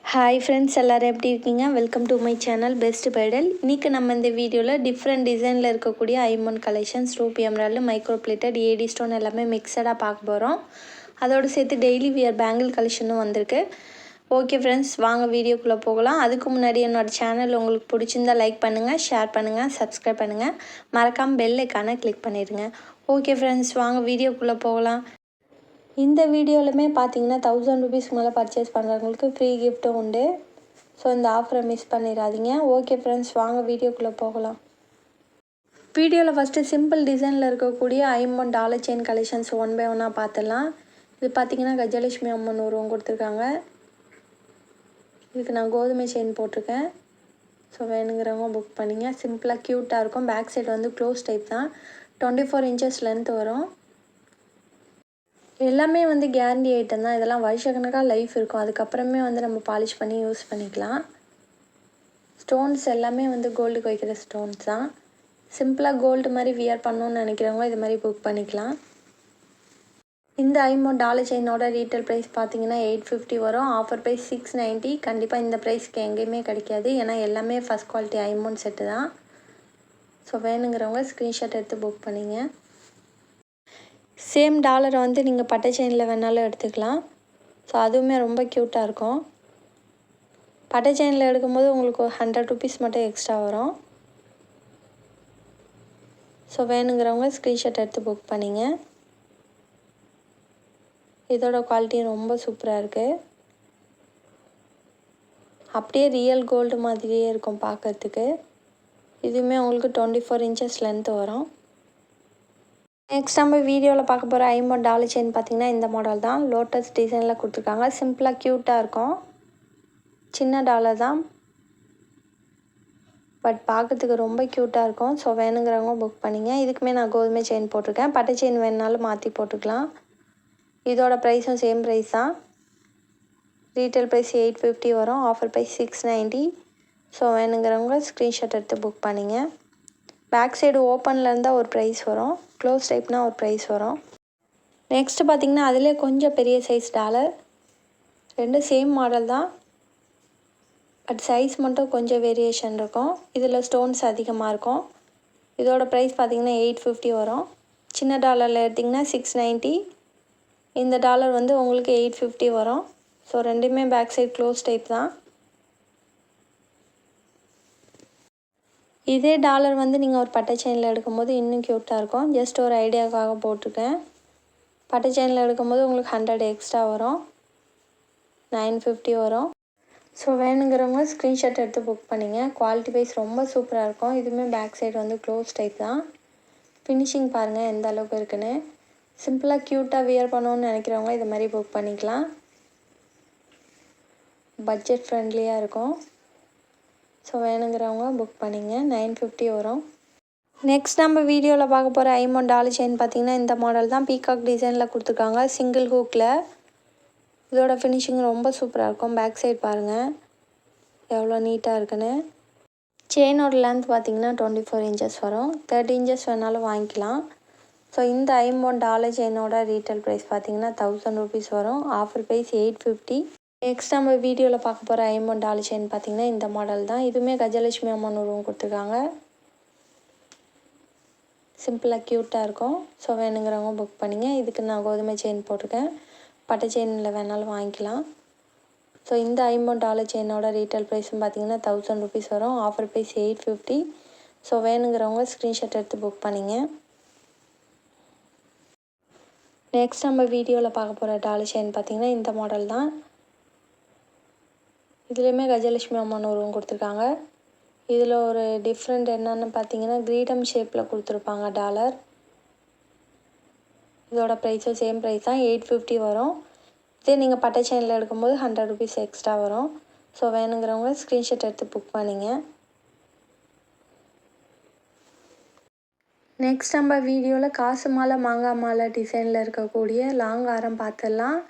Hi friends, எல்லோரும் எப்படி இருக்கீங்க? Welcome to my channel best bridal. இன்றைக்கி நம்ம இந்த வீடியோவில் டிஃப்ரெண்ட் டிசைனில் இருக்கக்கூடிய ஐமோன் collections, ruby emerald, micro plated, AD stone எல்லாமே மிக்சடாக பார்க்க போகிறோம். அதோடு சேர்த்து டெய்லி வியர் பேங்கிள் கலெக்ஷனும் வந்திருக்கு. ஓகே ஃப்ரெண்ட்ஸ், வாங்க வீடியோக்குள்ளே போகலாம். அதுக்கு முன்னாடி என்னோடய சேனல் உங்களுக்கு பிடிச்சிருந்தால் லைக் பண்ணுங்கள், ஷேர் பண்ணுங்கள், சப்ஸ்கிரைப் பண்ணுங்கள், மறக்காமல் பெல் ஐக்கானை கிளிக் பண்ணிடுங்க. ஓகே ஃப்ரெண்ட்ஸ், வாங்க வீடியோக்குள்ளே போகலாம். இந்த வீடியோவிலுமே பார்த்தீங்கன்னா 1000 ருபீஸ்க்கு மேலே பர்ச்சேஸ் பண்ணுறவங்களுக்கு ஃப்ரீ கிஃப்ட்டும் உண்டு. ஸோ இந்த ஆஃபரை மிஸ் பண்ணிடாதீங்க. ஓகே ஃப்ரெண்ட்ஸ், வாங்க வீடியோக்குள்ளே போகலாம். வீடியோவில் ஃபஸ்ட்டு சிம்பிள் டிசைனில் இருக்கக்கூடிய ஐம்பொன் dollar chain collections one by ஒன்னாக பார்த்துடலாம். இது பார்த்தீங்கன்னா கஜலட்சுமி அம்மன் உருவம் கொடுத்துருக்காங்க. இதுக்கு நான் கோதுமை செயின் போட்டிருக்கேன். ஸோ வேணுங்கிறவங்க புக் பண்ணிங்க. சிம்பிளாக க்யூட்டாக இருக்கும். பேக் சைடு வந்து க்ளோஸ் டைப் தான். 24 இன்ச்சஸ் லென்த் வரும். எல்லாமே வந்து கேரண்டி ஐட்டம் தான். இதெல்லாம் வருஷக்கணக்காக லைஃப் இருக்கும். அதுக்கப்புறமே வந்து நம்ம பாலிஷ் பண்ணி யூஸ் பண்ணிக்கலாம். ஸ்டோன்ஸ் எல்லாமே வந்து கோல்டுக்கு வைக்கிற ஸ்டோன்ஸ் தான். சிம்பிளாக கோல்டு மாதிரி வியர் பண்ணணுன்னு நினைக்கிறவங்க இது மாதிரி புக் பண்ணிக்கலாம். இந்த ஐமோன் டாலர் செயினோட ரீட்டைல் ப்ரைஸ் பார்த்தீங்கன்னா 850 வரும். Offer price 690. கண்டிப்பாக இந்த ப்ரைஸ்க்கு எங்கேயுமே கிடைக்காது. ஏன்னா எல்லாமே ஃபஸ்ட் குவாலிட்டி ஐமோன் செட்டு தான். ஸோ வேணுங்கிறவங்க ஸ்க்ரீன்ஷாட் எடுத்து புக் பண்ணிங்க. சேம் டாலரை வந்து நீங்கள் பட்டை செயினில் வேணாலும் எடுத்துக்கலாம். ஸோ அதுவுமே ரொம்ப க்யூட்டாக இருக்கும். பட்டை செயினில் எடுக்கும்போது உங்களுக்கு 100 ருபீஸ் மட்டும் எக்ஸ்ட்ரா வரும். ஸோ வேணுங்கிறவங்க ஸ்க்ரீன்ஷாட் எடுத்து புக் பண்ணிங்க. இதோட குவாலிட்டி ரொம்ப சூப்பராக இருக்குது. அப்படியே ரியல் கோல்டு மாதிரியே இருக்கும் பார்க்குறதுக்கு. இதுவுமே உங்களுக்கு 24 இன்ச்சஸ் லென்த் வரும். நெக்ஸ்ட் நம்ம வீடியோவில் பார்க்க போகிற ஐமோன் டாலர் செயின் பார்த்திங்கன்னா இந்த மாடல் தான். லோட்டஸ் டிசைனில் கொடுத்துருக்காங்க. சிம்பிளாக க்யூட்டாக இருக்கும். சின்ன டாலர் தான், பட் பார்க்கறதுக்கு ரொம்ப க்யூட்டாக இருக்கும். ஸோ வேணுங்கிறவங்க புக் பண்ணிங்க. இதுக்குமே நான் கோதுமை செயின் போட்டிருக்கேன். பட்டை செயின் வேணுனாலும் மாற்றி போட்டுக்கலாம். இதோட ப்ரைஸும் சேம் ப்ரைஸ் தான். ரீட்டைல் ப்ரைஸ் 850 வரும். Offer price 690. ஸோ வேணுங்கிறவங்க ஸ்க்ரீன்ஷாட் எடுத்து புக் பண்ணிங்க. பேக் சைடு ஓப்பனில் இருந்தால் ஒரு ப்ரைஸ் வரும், க்ளோஸ் டைப்னால் ஒரு ப்ரைஸ் வரும். நெக்ஸ்ட்டு பார்த்திங்கன்னா அதிலே கொஞ்சம் பெரிய சைஸ் டாலர். ரெண்டும் சேம் மாடல் தான், பட் சைஸ் மட்டும் கொஞ்சம் வேரியேஷன் இருக்கும். இதில் ஸ்டோன்ஸ் அதிகமாக இருக்கும். இதோட ப்ரைஸ் பார்த்திங்கன்னா 850 வரும். சின்ன டாலரில் எடுத்திங்கன்னா 690. இந்த டாலர் வந்து உங்களுக்கு 850 வரும். ஸோ ரெண்டுமே பேக் சைட் க்ளோஸ் டைப் தான். இதே டாலர் வந்து நீங்கள் ஒரு பட்டை செயினில் எடுக்கும்போது இன்னும் க்யூட்டாக இருக்கும். ஜஸ்ட் ஒரு ஐடியாவுக்காக போட்டிருக்கேன். பட்டை செயினில் எடுக்கும்போது உங்களுக்கு 100 எக்ஸ்ட்ரா வரும். 950 வரும். ஸோ வேணுங்கிறவங்க ஸ்க்ரீன்ஷாட் எடுத்து புக் பண்ணிங்க. குவாலிட்டி வைஸ் ரொம்ப சூப்பராக இருக்கும். இதுவுமே பேக் சைடு வந்து க்ளோஸ் டைப் தான். ஃபினிஷிங் பாருங்கள் எந்த அளவுக்கு இருக்குன்னு. சிம்பிளாக க்யூட்டாக வியர் பண்ணணுன்னு நினைக்கிறவங்க இது மாதிரி புக் பண்ணிக்கலாம். பட்ஜெட் ஃப்ரெண்ட்லியாக இருக்கும். ஸோ வேணுங்கிறவங்க புக் பண்ணிங்க. 950 வரும். நெக்ஸ்ட் நம்ம வீடியோவில் பார்க்க போகிற ஐமோன் டாலர் செயின் பார்த்திங்கன்னா இந்த மாடல் தான். பீகாக் டிசைனில் கொடுத்துருக்காங்க, சிங்கிள் ஹூக்கில். இதோட ஃபினிஷிங் ரொம்ப சூப்பராக இருக்கும். பேக் சைடு பாருங்கள் எவ்வளோ நீட்டாக இருக்குன்னு. செயினோட லென்த் பார்த்திங்கன்னா 24 இன்ச்சஸ் வரும். 30 இன்ச்சஸ் வேணாலும் வாங்கிக்கலாம். ஸோ இந்த ஐமோன் டாலர் செயினோட ரீட்டைல் ப்ரைஸ் பார்த்திங்கன்னா 1000 ருபீஸ் வரும். Offer price 850. நெக்ஸ்ட் நம்ம வீடியோவில் பார்க்க போகிற ஐமோன் டாலர் செயின் பார்த்திங்கன்னா இந்த மாடல் தான். இதுவுமே கஜலட்சுமி அம்மன் உருவம் கொடுத்துருக்காங்க. சிம்பிளாக க்யூட்டாக இருக்கும். ஸோ வேணுங்கிறவங்க புக் பண்ணிங்க. இதுக்கு நான் கோதுமை செயின் போட்டிருக்கேன். பட்டை செயினில் வேணாலும் வாங்கிக்கலாம். ஸோ இந்த ஐமோன் டாலர் செயினோட ரீட்டைல் ப்ரைஸும் பார்த்திங்கன்னா 1000 ருபீஸ் வரும். Offer price 850. ஸோ வேணுங்கிறவங்க ஸ்க்ரீன்ஷாட் எடுத்து புக் பண்ணிங்க. நெக்ஸ்ட் நம்ம வீடியோவில் பார்க்க போகிற டாலர் செயின் பார்த்திங்கன்னா இந்த மாடல் தான். இதுலேயுமே கஜலட்சுமி அம்மன் உருவம் கொடுத்துருக்காங்க. இதில் ஒரு டிஃப்ரெண்ட் என்னென்னு பார்த்தீங்கன்னா கிரீடம் ஷேப்பில் கொடுத்துருப்பாங்க டாலர். இதோட ப்ரைஸும் சேம் ப்ரைஸ் தான், 850 வரும். இதே நீங்கள் பட்டை செயினில் எடுக்கும்போது 100 ருபீஸ் எக்ஸ்ட்ரா வரும். ஸோ வேணுங்கிறவங்க ஸ்க்ரீன்ஷாட் எடுத்து புக் பண்ணிங்க. நெக்ஸ்ட் நம்ம வீடியோவில் காசு மாலை மாங்காய் மாலை டிசைனில் இருக்கக்கூடிய லாங் ஆரம் பார்த்துடலாம்.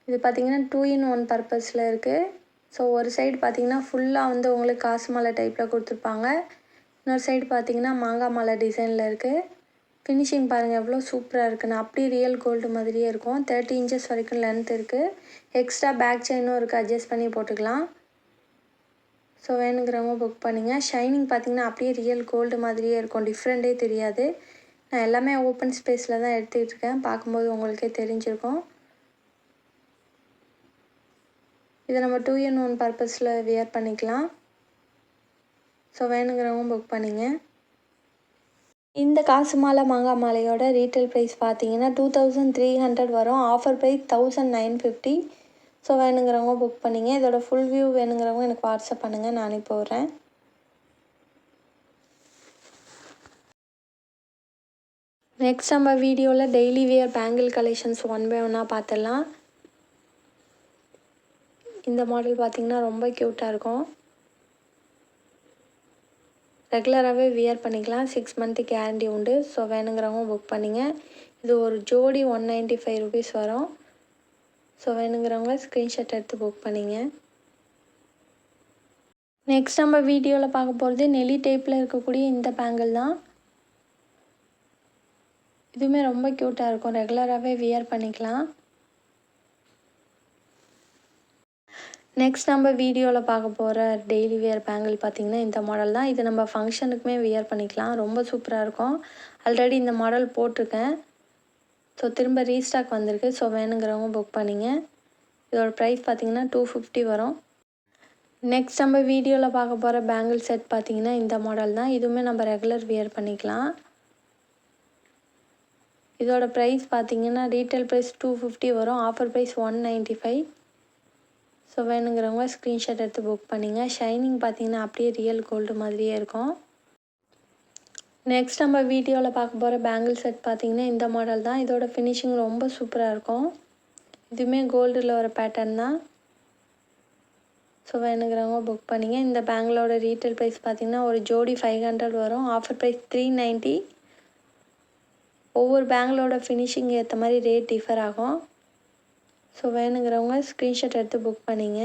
இது பார்த்திங்கன்னா 2-in-1 பர்பஸில் இருக்குது. ஸோ ஒரு சைடு பார்த்திங்கன்னா ஃபுல்லாக வந்து உங்களுக்கு காசு மாலை டைப்பில் கொடுத்துருப்பாங்க. இன்னொரு சைடு பார்த்திங்கன்னா மாங்காய் மாலை டிசைனில் இருக்குது. ஃபினிஷிங் பாருங்கள் எவ்வளோ சூப்பராக இருக்குன்னு. அப்படியே ரியல் கோல்டு மாதிரியே இருக்கும். 30 இன்ச்சஸ் வரைக்கும் லென்த் இருக்குது. எக்ஸ்ட்ரா பேக் செயினும் இருக்குது, அட்ஜஸ்ட் பண்ணி போட்டுக்கலாம். ஸோ வேணுங்கிறவங்க புக் பண்ணுங்கள். ஷைனிங் பார்த்திங்கன்னா அப்படியே ரியல் கோல்டு மாதிரியே இருக்கும், டிஃப்ரெண்ட்டே தெரியாது. நான் எல்லாமே ஓப்பன் ஸ்பேஸில் தான் எடுத்துக்கிட்டு இருக்கேன், பார்க்கும்போது உங்களுக்கே தெரிஞ்சிருக்கும். இதை நம்ம 2 in 1 பர்பஸில் வியர் பண்ணிக்கலாம். ஸோ வேணுங்கிறவங்க புக் பண்ணிங்க. இந்த காசு மாலை மாங்காய் மாலையோட ரீட்டைல் ப்ரைஸ் பார்த்தீங்கன்னா 2300 வரும். Offer price 1950. ஸோ வேணுங்கிறவங்க புக் பண்ணிங்க. இதோட ஃபுல் வியூ வேணுங்கிறவங்க எனக்கு வாட்ஸ்அப் பண்ணுங்கள், நான் அனுப்பி விட்றேன். நெக்ஸ்ட் நம்ம வீடியோவில் daily wear bangle collections 1 by 1 பார்த்துடலாம். இந்த மாடல் பார்த்திங்கன்னா ரொம்ப க்யூட்டாக இருக்கும். ரெகுலராகவே வியர் பண்ணிக்கலாம். 6 month கேரண்டி உண்டு. ஸோ வேணுங்கிறவங்க புக் பண்ணிங்க. இது ஒரு ஜோடி 195 rupees வரும். ஸோ வேணுங்கிறவங்க ஸ்க்ரீன்ஷாட் எடுத்து புக் பண்ணிங்க. நெக்ஸ்ட் நம்ம வீடியோவில் பார்க்க போகிறது நெல்லி டைப்பில் இருக்கக்கூடிய இந்த பேங்கிள் தான். இதுவுமே ரொம்ப க்யூட்டாக இருக்கும். ரெகுலராகவே வியர் பண்ணிக்கலாம். நெக்ஸ்ட் நம்ம வீடியோவில் பார்க்க போகிற டெய்லி வியர் பேங்கிள் பார்த்திங்கன்னா இந்த மாடல் தான். இது நம்ம ஃபங்க்ஷனுக்குமே வியர் பண்ணிக்கலாம். ரொம்ப சூப்பராக இருக்கும். ஆல்ரெடி இந்த மாடல் போட்டிருக்கேன். ஸோ திரும்ப ரீஸ்டாக் வந்திருக்கு. ஸோ வேணுங்கிறவங்க புக் பண்ணிங்க. இதோட ப்ரைஸ் பார்த்திங்கன்னா 250 வரும். நெக்ஸ்ட் நம்ம வீடியோவில் பார்க்க போகிற பேங்கிள் செட் பார்த்திங்கன்னா இந்த மாடல் தான். இதுவுமே நம்ம ரெகுலர் வியர் பண்ணிக்கலாம். இதோட ப்ரைஸ் பார்த்திங்கன்னா ரீட்டைல் ப்ரைஸ் 250 வரும். Offer price 195. ஸோ வேணுங்கிறவங்க ஸ்க்ரீன்ஷாட் எடுத்து புக் பண்ணிங்க. ஷைனிங் பார்த்திங்கன்னா அப்படியே ரியல் கோல்டு மாதிரியே இருக்கும். நெக்ஸ்ட் நம்ம வீடியோவில் பார்க்க போகிற பேங்கிள் செட் பார்த்திங்கன்னா இந்த மாடல் தான். இதோட ஃபினிஷிங் ரொம்ப சூப்பராக இருக்கும். இதுவுமே கோல்டில் ஒரு பேட்டர்ன் தான். ஸோ வேணுங்கிறவங்க புக் பண்ணிங்க. இந்த பேங்கிளோட ரீட்டைல் ப்ரைஸ் பார்த்திங்கன்னா ஒரு ஜோடி 500 வரும். Offer price 390. ஒவ்வொரு பேங்கிளோட ஃபினிஷிங் ஏற்ற மாதிரி ரேட் டிஃபர் ஆகும். ஸோ வேணுங்கிறவங்க ஸ்க்ரீன்ஷாட் எடுத்து புக் பண்ணிங்க.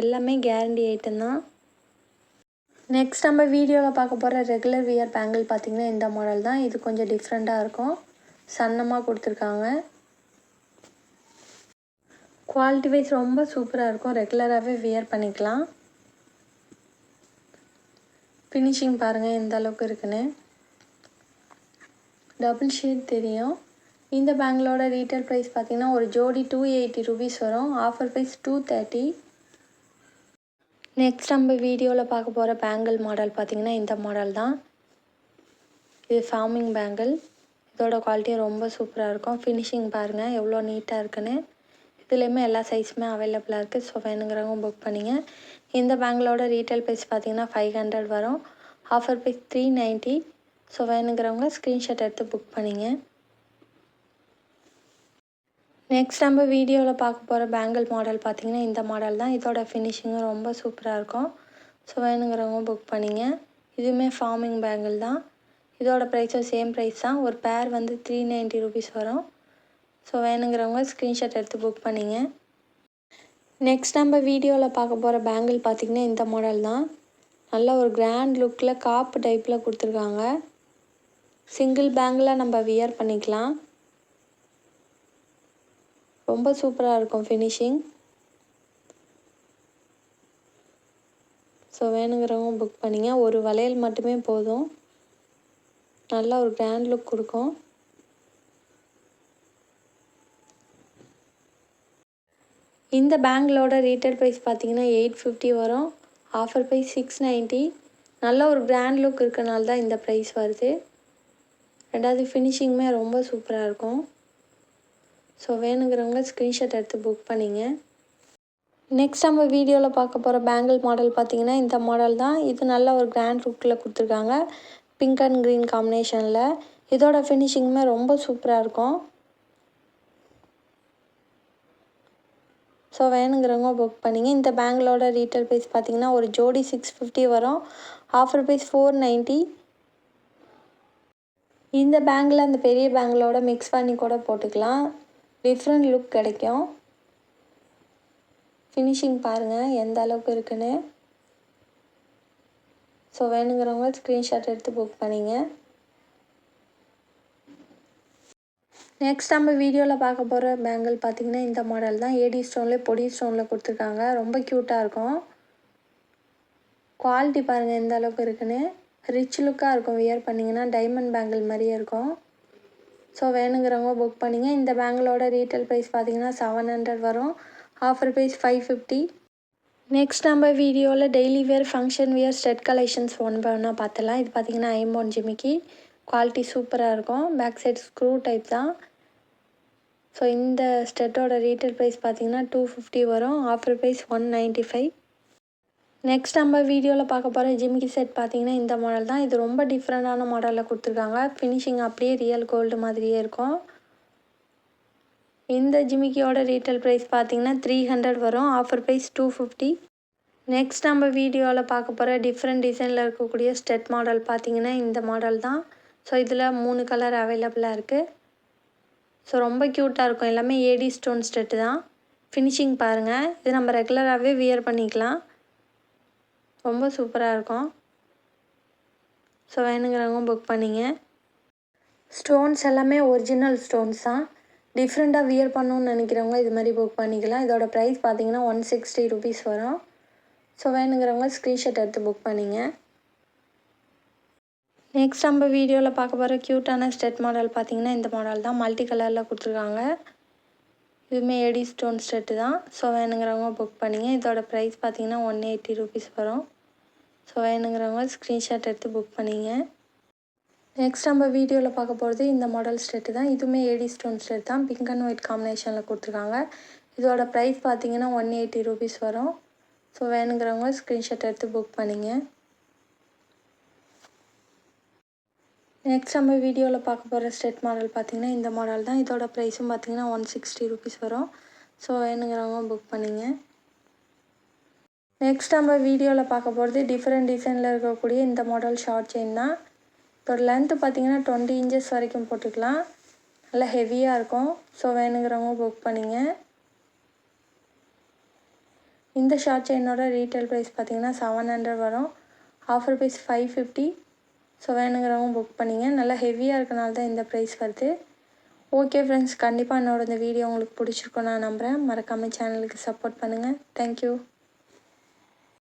எல்லாமே கேரண்டி ஐட்டம் தான். நெக்ஸ்ட் நம்ம வீடியோவில் பார்க்க போகிற ரெகுலர் வியர் பேங்கிள் பார்த்திங்கன்னா இந்த மாடல் தான். இது கொஞ்சம் டிஃப்ரெண்ட்டாக இருக்கும். சன்னமாக கொடுத்துருக்காங்க. குவாலிட்டி வைஸ் ரொம்ப சூப்பராக இருக்கும். ரெகுலராகவே வியர் பண்ணிக்கலாம். ஃபினிஷிங் பாருங்கள் எந்த அளவுக்கு இருக்குன்னு. டபுள் ஷேட் தெரியும். இந்த பேங்கிளோட ரீட்டைல் ப்ரைஸ் பார்த்திங்கன்னா ஒரு ஜோடி 280 rupees வரும். Offer price 230. நெக்ஸ்ட் நம்ம வீடியோவில் பார்க்க போகிற பேங்கிள் மாடல் பார்த்திங்கன்னா இந்த மாடல் தான். இது ஃபார்மிங் பேங்கிள். இதோட குவாலிட்டி ரொம்ப சூப்பராக இருக்கும். ஃபினிஷிங் பாருங்கள் எவ்வளோ நீட்டாக இருக்குன்னு. இதுலேயுமே எல்லா சைஸுமே அவைலபிளாக இருக்குது. ஸோ வேணுங்கிறவங்க புக் பண்ணிங்க. இந்த பேங்கிளோட ரீட்டைல் ப்ரைஸ் பார்த்திங்கன்னா 500 வரும். Offer price 390. ஸோ வேணுங்கிறவங்க ஸ்க்ரீன்ஷாட் எடுத்து புக் பண்ணிங்க. நெக்ஸ்ட் நம்ம வீடியோவில் பார்க்க போகிற பேங்கிள் மாடல் பார்த்திங்கன்னா இந்த மாடல் தான். இதோட ஃபினிஷிங்கும் ரொம்ப சூப்பராக இருக்கும். ஸோ வேணுங்கிறவங்க புக் பண்ணிங்க. இதுவுமே ஃபார்மிங் பேங்கிள் தான். இதோட ப்ரைஸும் சேம் ப்ரைஸ் தான். ஒரு பேர் வந்து 390 rupees வரும். ஸோ வேணுங்கிறவங்க ஸ்க்ரீன்ஷாட் எடுத்து புக் பண்ணிங்க. நெக்ஸ்ட் நம்ம வீடியோவில் பார்க்க போகிற பேங்கிள் பார்த்திங்கன்னா இந்த மாடல் தான். நல்ல ஒரு கிராண்ட் லுக்கில் காப்பு டைப்பில் கொடுத்துருக்காங்க. சிங்கிள் பேங்கிளாக நம்ம வியர் பண்ணிக்கலாம். ரொம்ப சூப்பராக இருக்கும் ஃபினிஷிங். ஸோ வேணுங்கிறவங்க புக் பண்ணிங்க. ஒரு வளையல் மட்டுமே போதும். நல்லா ஒரு கிராண்ட் லுக் கொடுக்கும். இந்த பேங்கிளோட ரீட்டைல் ப்ரைஸ் பார்த்திங்கன்னா 850 வரும். Offer price 690. நல்ல ஒரு கிராண்ட் லுக் இருக்கனால தான் இந்த ப்ரைஸ் வருது. ரெண்டாவது ஃபினிஷிங்குமே ரொம்ப சூப்பராக இருக்கும். ஸோ வேணுங்கிறவங்க ஸ்க்ரீன்ஷாட் எடுத்து புக் பண்ணிங்க. நெக்ஸ்ட் நம்ம வீடியோவில் பார்க்க போகிற பேங்கிள் மாடல் பார்த்திங்கன்னா இந்த மாடல் தான். இது நல்ல ஒரு கிராண்ட் லுக்கில் கொடுத்துருக்காங்க. பிங்க் அண்ட் க்ரீன் காம்பினேஷனில். இதோட ஃபினிஷிங்குமே ரொம்ப சூப்பராக இருக்கும். ஸோ வேணுங்கிறவங்க புக் பண்ணிங்க. இந்த பேங்கிளோட ரீட்டைல் ப்ரைஸ் பார்த்திங்கன்னா ஒரு ஜோடி 650 வரும். Offer price 490. இந்த பேங்கில் அந்த பெரிய பேங்கிளோட மிக்ஸ் பண்ணி கூட போட்டுக்கலாம். டிஃப்ரெண்ட் லுக் கிடைக்கும். ஃபினிஷிங் பாருங்கள் எந்த அளவுக்கு இருக்குன்னு. ஸோ வேணுங்கிறவங்க ஸ்க்ரீன்ஷாட் எடுத்து புக் பண்ணிங்க. நெக்ஸ்ட் நம்ம வீடியோவில் பார்க்க போகிற பேங்கிள் பார்த்திங்கன்னா இந்த மாடல் தான். ஏடி ஸ்டோன்லேயே பொடி ஸ்டோனில் கொடுத்துருக்காங்க. ரொம்ப க்யூட்டாக இருக்கும். குவாலிட்டி பாருங்கள் எந்த அளவுக்கு இருக்குன்னு. ரிச் லுக்காக இருக்கும். வியர் பண்ணிங்கன்னா டைமண்ட் பேங்கிள் மாதிரியே இருக்கும். ஸோ வேணுங்கிறவங்க புக் பண்ணிங்க. இந்த பேங்கிளோட ரீட்டைல் ப்ரைஸ் பார்த்திங்கன்னா 700 வரும். Offer price 550. நெக்ஸ்ட் நம்ம வீடியோவில் daily wear function wear stud collections one by ஒன்னாக பார்த்துலாம். இது பார்த்திங்கன்னா ஐம்பொன் ஜிமிக்கி. குவாலிட்டி சூப்பராக இருக்கும். பேக் சைட் ஸ்க்ரூ டைப் தான். ஸோ இந்த ஸ்டெட்டோட ரீட்டைல் ப்ரைஸ் பார்த்திங்கன்னா 250 வரும். Offer price 195. நெக்ஸ்ட் நம்ம வீடியோவில் பார்க்க போகிற ஜிமிக்கி செட் பார்த்திங்கன்னா இந்த மாடல் தான். இது ரொம்ப டிஃப்ரெண்ட்டான மாடலில் கொடுத்துருக்காங்க. ஃபினிஷிங் அப்படியே ரியல் கோல்டு மாதிரியே இருக்கும். இந்த ஜிமிக்கியோட ரீட்டைல் ப்ரைஸ் பார்த்திங்கன்னா 300 வரும். Offer price 250. நெக்ஸ்ட் நம்ம வீடியோவில் பார்க்க போகிற டிஃப்ரெண்ட் டிசைனில் இருக்கக்கூடிய ஸ்டெட் மாடல் பார்த்திங்கன்னா இந்த மாடல் தான். ஸோ இதில் 3 கலர் அவைலபிளாக இருக்குது. ஸோ ரொம்ப க்யூட்டாக இருக்கும். எல்லாமே ஏடி ஸ்டோன் ஸ்டெட்டு தான். ஃபினிஷிங் பாருங்கள். இது நம்ம ரெகுலராகவே வியர் பண்ணிக்கலாம். ரொம்ப சூப்பராக இருக்கும். ஸோ வேணுங்கிறவங்க புக் பண்ணிங்க. ஸ்டோன்ஸ் எல்லாமே ஒரிஜினல் ஸ்டோன்ஸ் தான். டிஃப்ரெண்ட்டாக வியர் பண்ணணுன்னு நினைக்கிறவங்க இது மாதிரி புக் பண்ணிக்கலாம். இதோட ப்ரைஸ் பார்த்திங்கன்னா 160 ருபீஸ் வரும். ஸோ வேணுங்கிறவங்க ஸ்க்ரீன்ஷாட் எடுத்து புக் பண்ணிங்க. நெக்ஸ்ட் நம்ம வீடியோவில் பார்க்க போகிற க்யூட்டான ஸ்டெட் மாடல் பார்த்திங்கன்னா இந்த மாடல் தான். மல்டி கலரில் கொடுத்துருக்காங்க. இதுவுமே ஏடி ஸ்டோன் ஸ்டெட்டு தான். ஸோ வேணுங்கிறவங்க புக் பண்ணிங்க. இதோட ப்ரைஸ் பார்த்திங்கன்னா 180 ருபீஸ் வரும். ஸோ வேணுங்கிறவங்க ஸ்க்ரீன்ஷாட் எடுத்து புக் பண்ணிங்க. நெக்ஸ்ட் நம்ம வீடியோவில் பார்க்க போகிறது இந்த மாடல் ஸ்டெட்டு தான். இதுவுமே ஏடி ஸ்டோன் ஸ்டெட் தான். பிங்க் அண்ட் ஒயிட் காம்பினேஷனில் கொடுத்துருக்காங்க. இதோட ப்ரைஸ் பார்த்திங்கன்னா 180 ருபீஸ் வரும். ஸோ வேணுங்கிறவங்க ஸ்க்ரீன்ஷாட் எடுத்து புக் பண்ணிங்க. நெக்ஸ்ட் நம்ம வீடியோவில் பார்க்க போகிற ஸ்டெட் மாடல் பார்த்திங்கன்னா இந்த மாடல் தான். இதோட ப்ரைஸும் பார்த்திங்கன்னா 160 ருபீஸ் வரும். ஸோ வேணுங்கிறவங்க புக் பண்ணிங்க. நெக்ஸ்ட் நம்ம வீடியோவில் பார்க்க போகிறது டிஃப்ரெண்ட் டிசைனில் இருக்கக்கூடிய இந்த மாடல் ஷார்ட் செயின் தான். இதோட லென்த்து பார்த்திங்கன்னா 20 இன்ச்சஸ் வரைக்கும் போட்டுக்கலாம். நல்லா ஹெவியாக இருக்கும். ஸோ வேணுங்கிறவங்க புக் பண்ணிங்க. இந்த ஷார்ட் செயினோட ரீட்டைல் ப்ரைஸ் பார்த்திங்கன்னா 700 வரும். Offer price 550. ஸோ வேணுங்கிறவங்க புக் பண்ணிங்க. நல்லா ஹெவியாக இருக்கனால தான் இந்த ப்ரைஸ் வருது. ஓகே ஃப்ரெண்ட்ஸ், கண்டிப்பாக என்னோட இந்த வீடியோ உங்களுக்கு பிடிச்சிருக்கும் நான் நம்புகிறேன். மறக்காமல் சேனலுக்கு சப்போர்ட் பண்ணுங்கள். தேங்க்யூ.